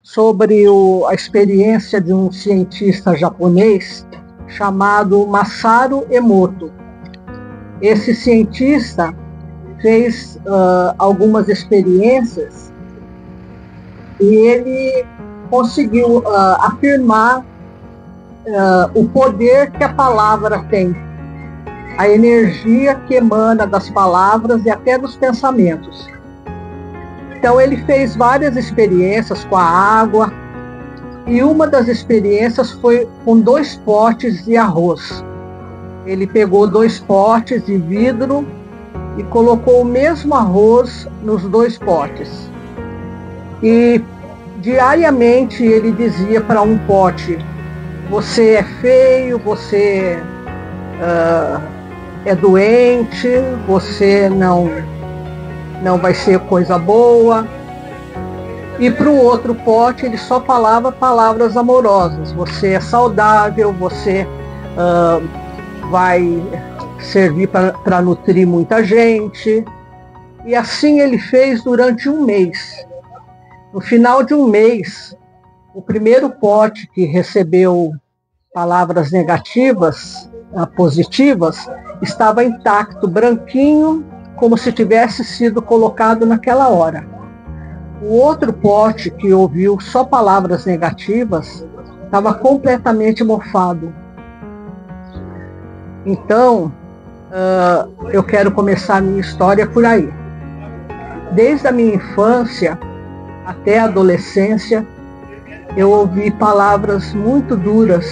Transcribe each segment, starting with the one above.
sobre a experiência de um cientista japonês chamado Masaru Emoto. Esse cientista fez algumas experiências e ele conseguiu afirmar o poder que a palavra tem, a energia que emana das palavras e até dos pensamentos. Então ele fez várias experiências com a água e uma das experiências foi com 2 potes de arroz. Ele pegou 2 potes de vidro e colocou o mesmo arroz nos 2 potes. E diariamente ele dizia para um pote: você é feio, você é doente, você não vai ser coisa boa. E para o outro pote ele só falava palavras amorosas: você é saudável, você vai servir para nutrir muita gente. E assim ele fez durante um mês. No final de um mês, o primeiro pote que recebeu palavras negativas, positivas, estava intacto, branquinho, como se tivesse sido colocado naquela hora. O outro pote que ouviu só palavras negativas estava completamente mofado. Então, eu quero começar a minha história por aí. Desde a minha infância até a adolescência, eu ouvi palavras muito duras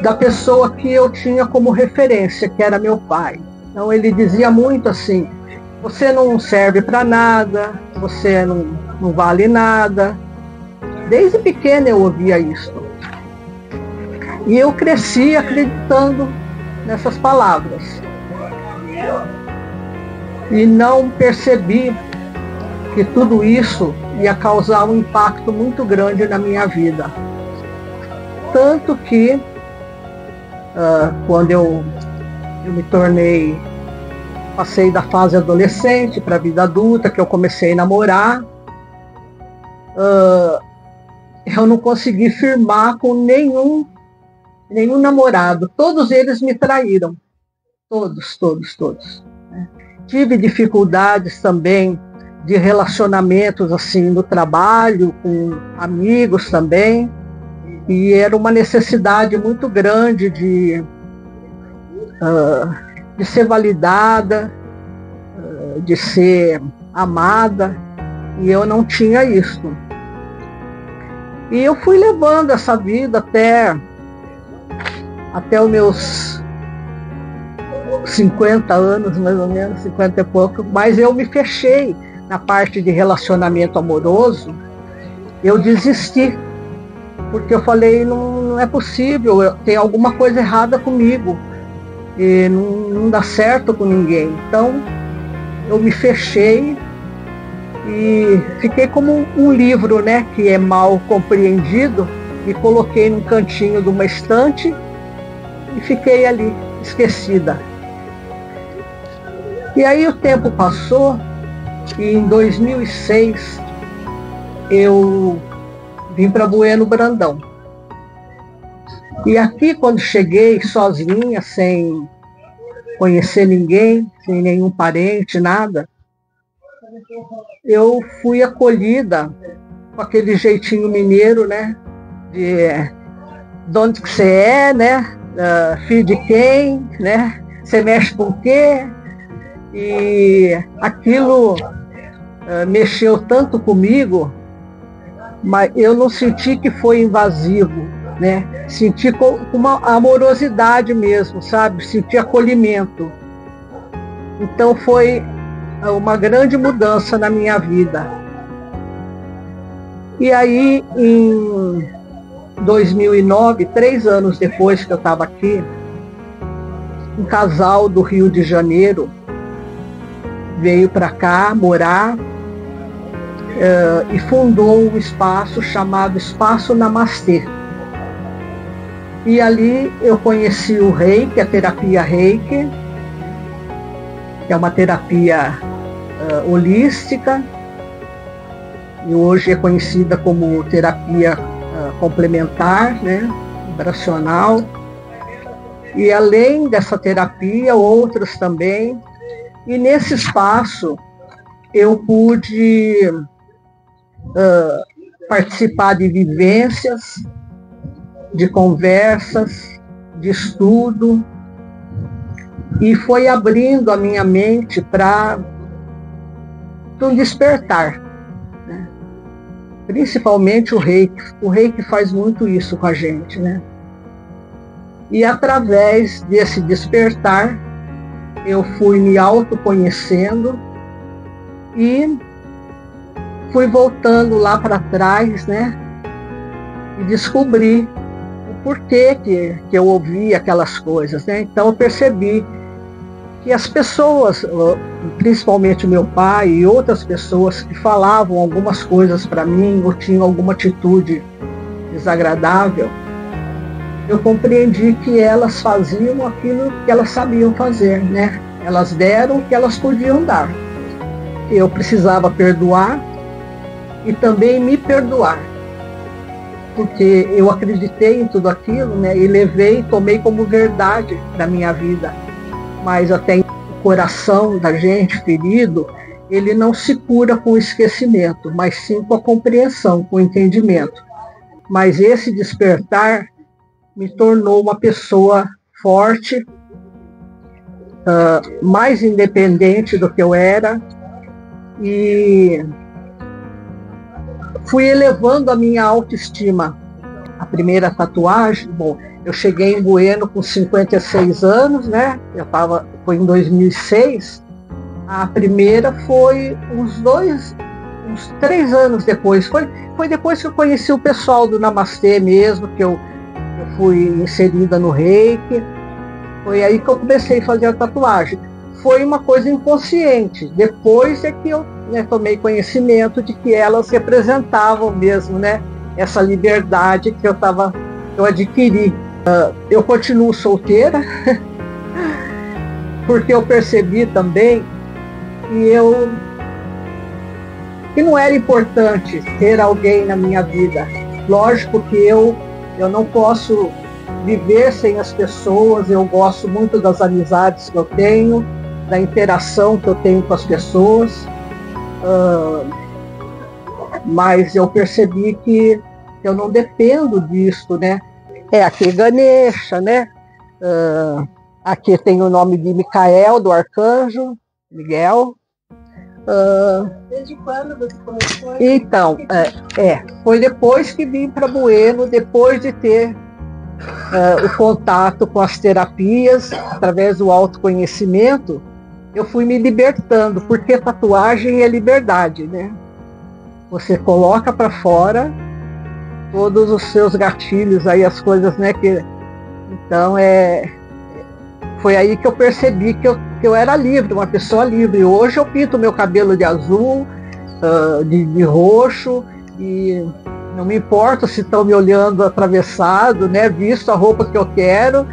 da pessoa que eu tinha como referência, que era meu pai. Então ele dizia muito assim: você não serve para nada, você não vale nada. Desde pequena eu ouvia isso. E eu cresci acreditando nessas palavras. E não percebi que tudo isso ia causar um impacto muito grande na minha vida. Tanto que, quando eu me tornei, passei da fase adolescente para a vida adulta, que eu comecei a namorar, eu não consegui firmar com nenhum namorado. Todos eles me traíram. Todos. Tive dificuldades também de relacionamentos assim no trabalho, com amigos também. E era uma necessidade muito grande de ser validada, de ser amada, e eu não tinha isso. E eu fui levando essa vida até os meus 50 anos, mais ou menos, 50 e pouco, mas eu me fechei na parte de relacionamento amoroso. Eu desisti, porque eu falei: não é possível, tem alguma coisa errada comigo, e não dá certo com ninguém. Então eu me fechei e fiquei como um livro, né, que é mal compreendido, e coloquei num cantinho de uma estante e fiquei ali, esquecida. E aí o tempo passou e em 2006 eu vim para Bueno Brandão. E aqui, quando cheguei sozinha, sem conhecer ninguém, sem nenhum parente, nada, eu fui acolhida com aquele jeitinho mineiro, né? De onde que você é, né? Filho de quem, né? Você mexe com o quê? E aquilo mexeu tanto comigo, mas eu não senti que foi invasivo, né? Senti com uma amorosidade mesmo, sabe? Senti acolhimento. Então foi uma grande mudança na minha vida. E aí, em 2009, 3 anos depois que eu estava aqui, um casal do Rio de Janeiro veio para cá morar e fundou um espaço chamado Espaço Namastê. E ali eu conheci o Reiki, a terapia Reiki, que é uma terapia holística, e hoje é conhecida como terapia complementar, né, vibracional. E além dessa terapia, outras também. E nesse espaço eu pude participar de vivências, de conversas, de estudo, e foi abrindo a minha mente para um despertar, né? Principalmente o Reiki. O Reiki faz muito isso com a gente, né? E através desse despertar, eu fui me autoconhecendo e fui voltando lá para trás, né? E descobri o porquê que eu ouvia aquelas coisas, né? Então eu percebi que as pessoas, principalmente meu pai e outras pessoas que falavam algumas coisas para mim ou tinham alguma atitude desagradável, eu compreendi que elas faziam aquilo que elas sabiam fazer, né? Elas deram o que elas podiam dar. Eu precisava perdoar e também me perdoar, porque eu acreditei em tudo aquilo, né? E levei, tomei como verdade da minha vida. Mas até o coração da gente ferido, ele não se cura com o esquecimento, mas sim com a compreensão, com o entendimento. Mas esse despertar me tornou uma pessoa forte, mais independente do que eu era, e fui elevando a minha autoestima. A primeira tatuagem, bom, eu cheguei em Bueno com 56 anos, né? Foi em 2006. A primeira foi uns 3 anos depois. Foi depois que eu conheci o pessoal do Namastê mesmo, que eu fui inserida no Reiki. Foi aí que eu comecei a fazer a tatuagem. Foi uma coisa inconsciente. Depois é que eu, né, tomei conhecimento de que elas representavam mesmo, né, essa liberdade que eu adquiri. Eu continuo solteira, porque eu percebi também que não era importante ter alguém na minha vida. Lógico que eu não posso viver sem as pessoas, eu gosto muito das amizades que eu tenho, da interação que eu tenho com as pessoas, mas eu percebi que eu não dependo disso, né? Aqui Ganesha, né? Aqui tem o nome de Micael, do arcanjo, Miguel. Desde quando você começou? Então, foi depois que vim para Bueno, depois de ter o contato com as terapias, através do autoconhecimento, eu fui me libertando, porque tatuagem é liberdade, né? Você coloca para fora todos os seus gatilhos, aí as coisas, né? Então, foi aí que eu percebi que eu era livre, uma pessoa livre. Hoje eu pinto meu cabelo de azul, de roxo, e não me importa se estão me olhando atravessado, né? Visto a roupa que eu quero.